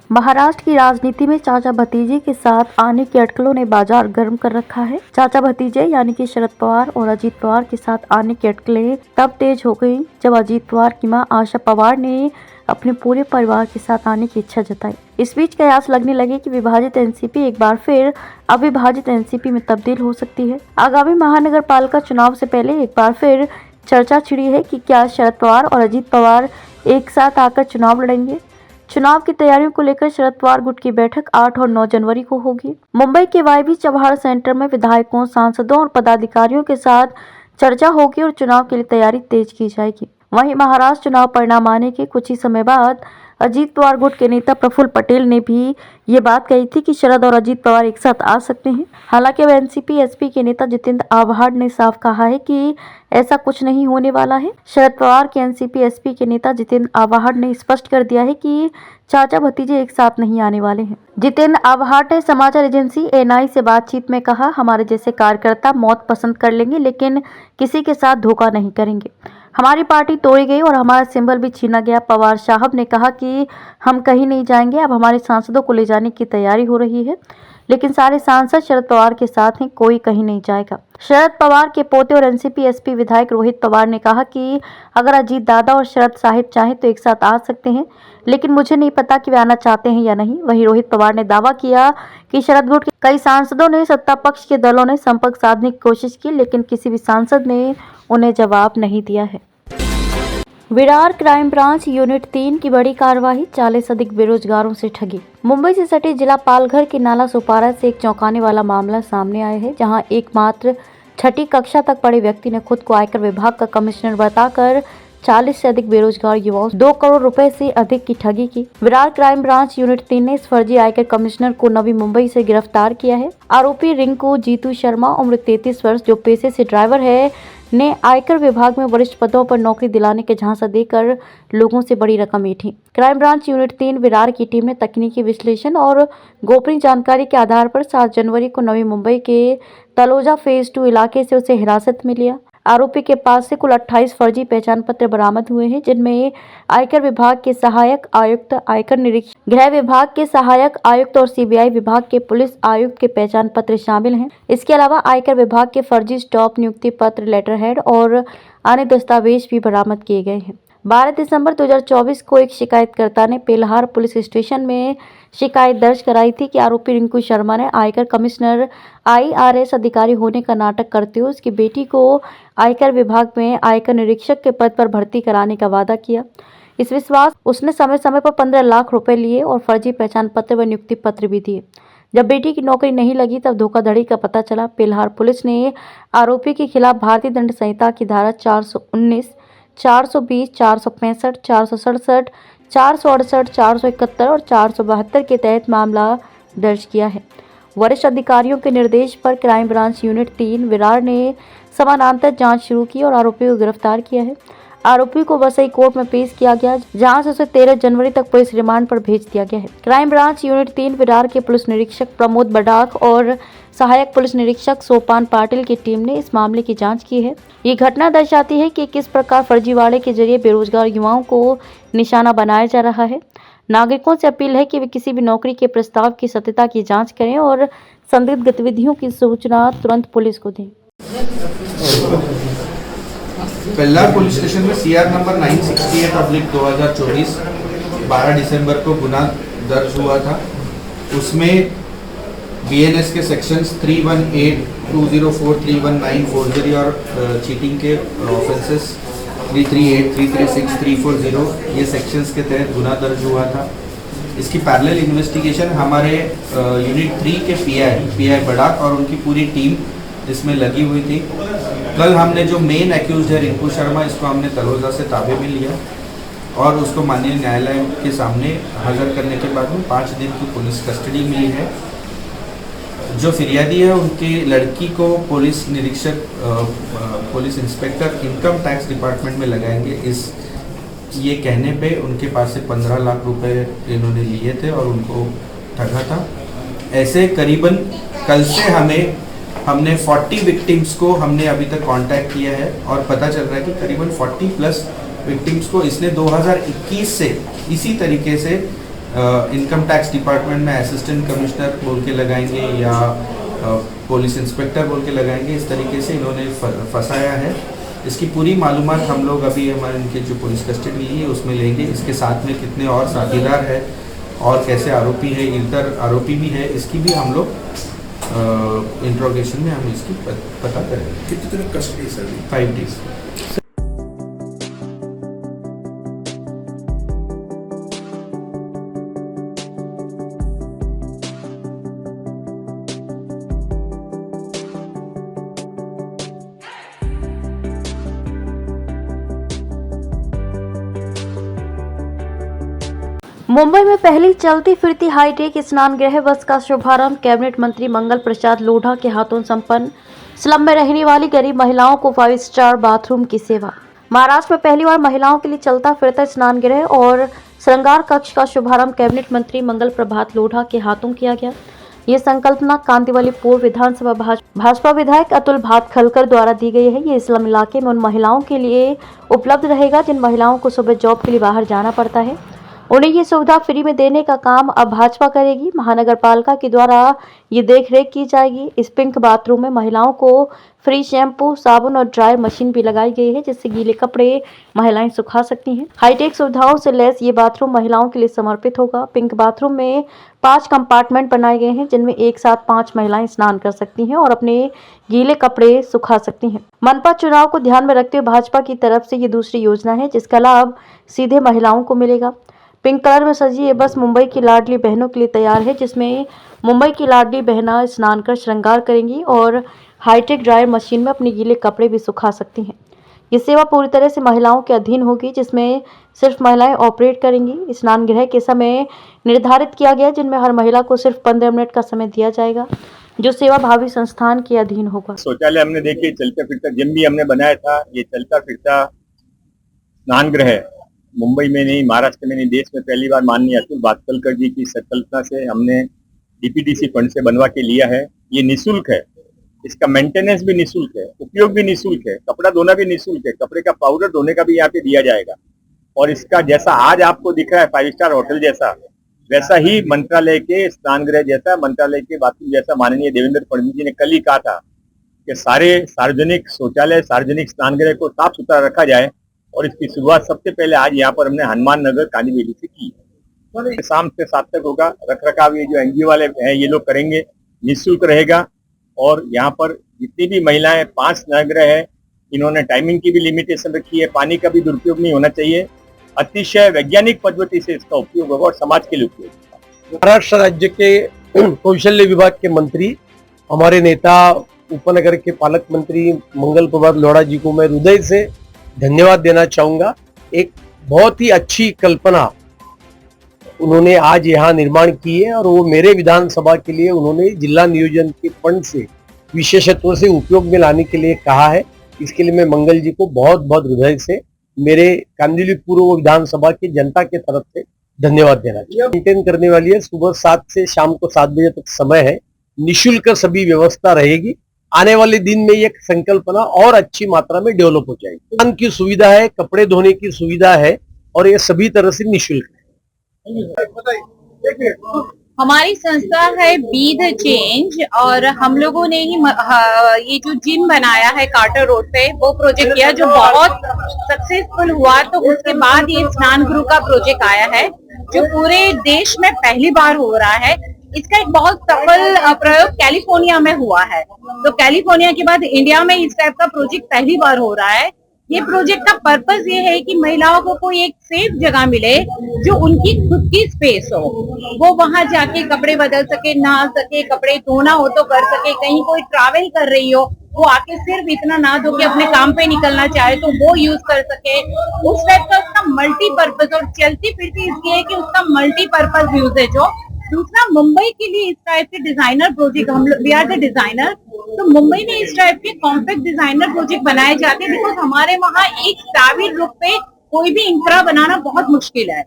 महाराष्ट्र की राजनीति में चाचा भतीजे के साथ आने की अटकलों ने बाजार गर्म कर रखा है। चाचा भतीजे यानी कि शरद पवार और अजीत पवार के साथ आने की अटकलें तब तेज हो गई जब अजीत पवार की मां आशा पवार ने अपने पूरे परिवार के साथ आने की इच्छा जताई। इस बीच कयास लगने लगे कि विभाजित एनसीपी एक बार फिर अविभाजित एनसीपी में तब्दील हो सकती है। आगामी महानगर पालिका चुनाव से पहले एक बार फिर चर्चा छिड़ी है कि क्या शरद पवार और अजीत पवार एक साथ आकर चुनाव लड़ेंगे। चुनाव की तैयारियों को लेकर शरद पवार गुट की बैठक 8 और 9 जनवरी को होगी। मुंबई के वाईबी चव्हाण सेंटर में विधायकों, सांसदों और पदाधिकारियों के साथ चर्चा होगी और चुनाव के लिए तैयारी तेज की जाएगी। वहीं महाराष्ट्र चुनाव परिणाम आने के कुछ ही समय बाद अजीत पवार गुट के नेता प्रफुल्ल पटेल ने भी ये बात कही थी कि शरद और अजीत पवार एक साथ आ सकते हैं। हालांकि अब एनसीपी एसपी के नेता जितेंद्र आव्हाड ने साफ कहा है कि ऐसा कुछ नहीं होने वाला है। शरद पवार के एनसीपी एसपी के नेता जितेंद्र आव्हाड ने स्पष्ट कर दिया है कि चाचा भतीजे एक साथ नहीं आने वाले हैं। जितेंद्र आव्हाड ने समाचार एजेंसी एएनआई से बातचीत में कहा, हमारे जैसे कार्यकर्ता मौत पसंद कर लेंगे लेकिन किसी के साथ धोखा नहीं करेंगे। हमारी पार्टी तोड़ी गई और हमारा सिंबल भी छीना गया। पवार साहब ने कहा कि हम कहीं नहीं जाएंगे, अब हमारे सांसदों को ले जाने की तैयारी हो रही है, लेकिन सारे सांसद शरद पवार के साथ हैं, कोई कहीं नहीं जाएगा। शरद पवार के पोते और एनसीपी एसपी विधायक रोहित पवार ने कहा कि अगर अजीत दादा और शरद साहिब चाहें तो एक साथ आ सकते हैं, लेकिन मुझे नहीं पता कि वे आना चाहते हैं या नहीं। वहीं रोहित पवार ने दावा किया कि शरद गुट के कई सांसदों ने सत्ता पक्ष के दलों ने संपर्क साधने की कोशिश की, लेकिन किसी भी सांसद ने उन्हें जवाब नहीं दिया है। विरार क्राइम ब्रांच यूनिट 3 की बड़ी कार्रवाई, 40 अधिक बेरोजगारों से ठगी। मुंबई से सटे जिला पालघर के नाला सुपारा से एक चौंकाने वाला मामला सामने आया है, जहां एकमात्र 6ठी कक्षा तक पढ़े व्यक्ति ने खुद को आयकर विभाग का कमिश्नर बताकर 40 से अधिक बेरोजगार युवाओं 2 करोड़ रुपए से अधिक की ठगी की। विरार क्राइम ब्रांच यूनिट 3 ने इस फर्जी आयकर कमिश्नर को नवी मुंबई से गिरफ्तार किया है। आरोपी रिंकू जीतू शर्मा, उम्र 33 वर्ष, जो पेशे से ड्राइवर है, ने आयकर विभाग में वरिष्ठ पदों पर नौकरी दिलाने के झांसा देकर लोगों से बड़ी रकम ऐंठी। क्राइम ब्रांच यूनिट 3 विरार की टीम ने तकनीकी विश्लेषण और गोपनीय जानकारी के आधार पर 7 जनवरी को नवी मुंबई के तलोजा फेज 2 इलाके से उसे हिरासत में लिया। आरोपी के पास से कुल 28 फर्जी पहचान पत्र बरामद हुए हैं, जिनमें आयकर विभाग के सहायक आयुक्त, आयकर निरीक्षक, गृह विभाग के सहायक आयुक्त और सीबीआई विभाग के पुलिस आयुक्त के पहचान पत्र शामिल हैं। इसके अलावा आयकर विभाग के फर्जी स्टॉप नियुक्ति पत्र, लेटर हेड और अन्य दस्तावेज भी बरामद किए गए हैं। 12 दिसंबर 2024 को एक शिकायतकर्ता ने पेल्हार पुलिस स्टेशन में शिकायत दर्ज कराई थी कि आरोपी रिंकू शर्मा ने आयकर कमिश्नर IRS अधिकारी होने का नाटक करते हुए उसकी बेटी को आयकर विभाग में आयकर निरीक्षक के पद पर भर्ती कराने का वादा किया। इस विश्वास उसने समय समय पर 15 लाख रुपए लिए और फर्जी पहचान पत्र व नियुक्ति पत्र भी दिए। जब बेटी की नौकरी नहीं लगी तब धोखाधड़ी का पता चला। पेल्हार पुलिस ने आरोपी के खिलाफ भारतीय दंड संहिता की धारा 419, 420, 465, 467, 468, 471 और 472 के तहत मामला दर्ज किया है। वरिष्ठ अधिकारियों के निर्देश पर क्राइम ब्रांच यूनिट 3 विरार ने समानांतर जांच शुरू की और आरोपी को गिरफ्तार किया है। आरोपी को वसई कोर्ट में पेश किया गया, जहां से उसे 13 जनवरी तक पुलिस रिमांड पर भेज दिया गया है। क्राइम ब्रांच यूनिट 3 विरार के पुलिस निरीक्षक प्रमोद बडाक और सहायक पुलिस निरीक्षक सोपान पाटिल की टीम ने इस मामले की जांच की है। ये घटना दर्शाती है कि किस प्रकार फर्जीवाड़े के जरिए बेरोजगार युवाओं को निशाना बनाया जा रहा है। नागरिकों से अपील है कि वे किसी भी नौकरी के प्रस्ताव की सत्यता की जांच करें और संदिग्ध गतिविधियों की सूचना तुरंत पुलिस को दें। पेल्हार पुलिस स्टेशन में CR नंबर 968/2024 12 दिसंबर को गुना दर्ज हुआ था। उसमें BNS के सेक्शंस 318, 204, 319, 40 और चीटिंग के ऑफेंसेस 338, 336, 340 ये सेक्शंस के तहत गुना दर्ज हुआ था। इसकी पैरेलल इन्वेस्टिगेशन हमारे यूनिट 3 के PI बड़ाक और उनकी पूरी टीम इसमें लगी हुई थी। कल हमने जो मेन एक्यूज है रिंकू शर्मा, इसको हमने तलोजा से ताबे में लिया और उसको माननीय न्यायालय के सामने हाजिर करने के बाद में 5 दिन की पुलिस कस्टडी मिली है। जो फिरियादी है उनकी लड़की को पुलिस निरीक्षक, police inspector income tax department में लगाएंगे, इस ये कहने पे उनके पास से 15 लाख रुपए इन्होंने लिए थे और उनको ठगा था। ऐसे करीबन कल से हमने 40 विक्टिम्स को हमने अभी तक कांटेक्ट किया है और पता चल रहा है कि करीबन 40+ विक्टिम्स को इसने 2021 से इसी तरीके से इनकम टैक्स डिपार्टमेंट में असिस्टेंट कमिश्नर बोल के लगाएंगे या पुलिस इंस्पेक्टर बोल के लगाएंगे। इस तरीके से इन्होंने फंसाया है। इसकी पूरी मालूमात हम लोग अभी हमारे इनके जो पुलिस कस्टडी है उसमें लेंगे। इसके साथ में कितने और साथीदार है और कैसे आरोपी है, इतर आरोपी भी है, इसकी भी हम लोग इंट्रोगेशन में हम इसकी पता करेंगे। कितने दिन कस्टडी सर? 5 days। मुंबई में पहली चलती फिरती हाईटेक स्नान गृह बस का शुभारंभ कैबिनेट मंत्री मंगल प्रसाद लोढ़ा के हाथों संपन्न। स्लम में रहने वाली गरीब महिलाओं को 5 स्टार बाथरूम की सेवा। महाराष्ट्र में पहली बार महिलाओं के लिए चलता फिरता स्नान गृह और श्रृंगार कक्ष का शुभारंभ कैबिनेट मंत्री मंगल प्रभात लोढ़ा के हाथों किया गया। ये संकल्पना कांदिवली पूर्व विधानसभा भाजपा विधायक अतुल भातखलकर द्वारा दी गई है। ये स्लम इलाके में उन महिलाओं के लिए उपलब्ध रहेगा जिन महिलाओं को सुबह जॉब के लिए बाहर जाना पड़ता है। उन्हें ये सुविधा फ्री में देने का काम अब भाजपा करेगी। महानगर पालिका के द्वारा ये देखरेख की जाएगी। इस पिंक बाथरूम में महिलाओं को फ्री शैम्पू, साबुन और ड्रायर मशीन भी लगाई गई है जिससे गीले कपड़े महिलाएं सुखा सकती हैं। हाईटेक सुविधाओं से लैस ये बाथरूम महिलाओं के लिए समर्पित होगा। पिंक बाथरूम में 5 कंपार्टमेंट बनाए गए हैं जिनमें एक साथ 5 महिलाएं स्नान कर सकती हैं और अपने गीले कपड़े सुखा सकती हैं। मनपा चुनाव को ध्यान में रखते हुए भाजपा की तरफ से ये दूसरी योजना है जिसका लाभ सीधे महिलाओं को मिलेगा। पिंक कलर में सजी ये बस मुंबई की लाडली बहनों के लिए तैयार है जिसमें मुंबई की लाडली बहना स्नान कर श्रृंगार करेंगी और हाईटेक ड्रायर मशीन में अपने गीले कपड़े भी सुखा सकती हैं। ये सेवा पूरी तरह से महिलाओं के अधीन होगी जिसमें सिर्फ महिलाएं ऑपरेट करेंगी। स्नान गृह के समय निर्धारित किया गया जिनमें हर महिला को सिर्फ 15 मिनट का समय दिया जाएगा जो सेवा भावी संस्थान के अधीन होगा। शौचालय हमने देखिए चलता फिरता जिम भी हमने बनाया था। ये चलता फिरता स्नान गृह मुंबई में नहीं, महाराष्ट्र में नहीं, देश में पहली बार माननीय अतुल भातखलकर जी की संकल्पना से हमने डीपीडीसी फंड से बनवा के लिया है। ये निःशुल्क है, इसका मेंटेनेंस भी निःशुल्क है, उपयोग भी निःशुल्क है, कपड़ा धोना भी निःशुल्क है, कपड़े का पाउडर धोने का भी यहाँ पे दिया जाएगा। और इसका जैसा आज आपको दिख रहा है 5 स्टार होटल जैसा, वैसा ही मंत्रालय के स्नान गृह जैसा, मंत्रालय के बाथरूम जैसा माननीय देवेंद्र फडणवीस जी ने कल ही कहा था कि सारे सार्वजनिक शौचालय, सार्वजनिक स्नान गृह को साफ सुथरा रखा जाए। और इसकी शुरुआत सबसे पहले आज यहाँ पर हमने हनुमान नगर कांदीवली से की है। शाम से 7 तक होगा। रख रखाव ये जो एनजीओ वाले हैं ये लोग करेंगे, निःशुल्क रहेगा। और यहाँ पर जितनी भी महिलाएं 5 स्नानगृह है, इन्होंने टाइमिंग की भी लिमिटेशन रखी है। पानी का भी दुरुपयोग नहीं होना चाहिए। अतिशय वैज्ञानिक पद्धति से इसका उपयोग होगा और समाज के लिए उपयोग होगा। महाराष्ट्र राज्य के कौशल्य विभाग के मंत्री, हमारे नेता उपनगर के पालक मंत्री मंगल प्रभात लोढ़ा जी को मैं हृदय से धन्यवाद देना चाहूंगा। एक बहुत ही अच्छी कल्पना उन्होंने आज यहाँ निर्माण की है और वो मेरे विधानसभा के लिए उन्होंने जिला नियोजन के फंड से विशेषत्व से उपयोग में लाने के लिए कहा है। इसके लिए मैं मंगल जी को बहुत बहुत हृदय से मेरे कांदिवली पूर्व विधानसभा की जनता के तरफ से धन्यवाद देना चाहिए। मेंटेन करने वाली है, सुबह 7 से शाम को 7 बजे तक समय है। निःशुल्क सभी व्यवस्था रहेगी। आने वाले दिन में ये संकल्पना और अच्छी मात्रा में डेवलप हो जाएगी। स्नान की सुविधा है, कपड़े धोने की सुविधा है और ये सभी तरह से निःशुल्क है। हमारी संस्था है बी द चेंज और हम लोगों ने ही ये जो जिम बनाया है कार्टर रोड पे वो प्रोजेक्ट किया जो बहुत सक्सेसफुल हुआ। तो उसके बाद ये स्नान गृह का प्रोजेक्ट आया है जो पूरे देश में पहली बार हो रहा है। इसका एक बहुत सफल प्रयोग कैलिफोर्निया में हुआ है। तो कैलिफोर्निया के बाद इंडिया में इस टाइप का प्रोजेक्ट पहली बार हो रहा है। ये प्रोजेक्ट का पर्पस ये है कि महिलाओं को कोई एक सेफ जगह मिले जो उनकी खुद की स्पेस हो, वो वहां जाके कपड़े बदल सके, नहा सके, कपड़े धोना हो तो कर सके, कहीं कोई ट्रैवल कर रही हो वो आके सिर्फ इतना ना धो के अपने काम पे निकलना चाहे तो वो यूज कर सके। उस टाइप का उसका मल्टीपर्पज और चलती फिरती इसलिए कि उसका मल्टीपर्पज यूजेज हो। दूसरा, मुंबई के लिए इस टाइप के डिजाइनर प्रोजेक्ट हम लोग वी आर द डिजाइनर, तो मुंबई में इस टाइप के कॉम्पैक्ट डिजाइनर प्रोजेक्ट बनाए जाते हैं बिकॉज हमारे वहाँ एक प्राइवेट रुख पे कोई भी इंफ्रा बनाना बहुत मुश्किल है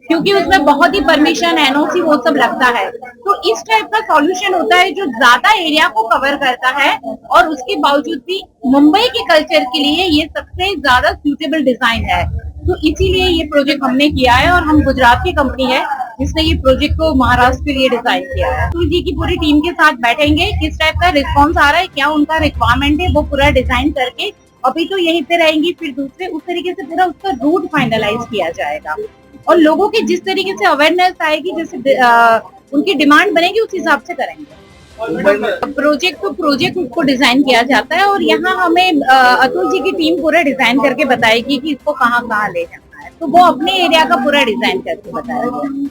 क्योंकि उसमें बहुत ही परमिशन, एनओसी वो सब लगता है। तो इस टाइप का सॉल्यूशन होता है जो ज्यादा एरिया को कवर करता है और उसके बावजूद भी मुंबई के कल्चर के लिए ये सबसे ज्यादा सूटेबल डिजाइन है। तो इसीलिए ये प्रोजेक्ट हमने किया है और हम गुजरात की कंपनी है जिसने ये प्रोजेक्ट को महाराष्ट्र के लिए डिजाइन किया है। अतुल जी की पूरी टीम के साथ बैठेंगे, किस टाइप का रिस्पॉन्स आ रहा है, क्या उनका रिक्वायरमेंट है, वो पूरा डिजाइन करके अभी तो यहीं पे रहेंगी, फिर दूसरे उस तरीके से पूरा उसका रूट फाइनलाइज किया जाएगा और लोगों की जिस तरीके से अवेयरनेस आएगी, जैसे उनकी डिमांड बनेगी उस हिसाब से करेंगे। प्रोजेक्ट उसको डिजाइन किया जाता है और यहाँ हमें अतुल जी की टीम पूरा डिजाइन करके बताएगी कि इसको कहाँ कहाँ ले जाना है, तो वो अपने एरिया का पूरा डिजाइन करके बताएगी।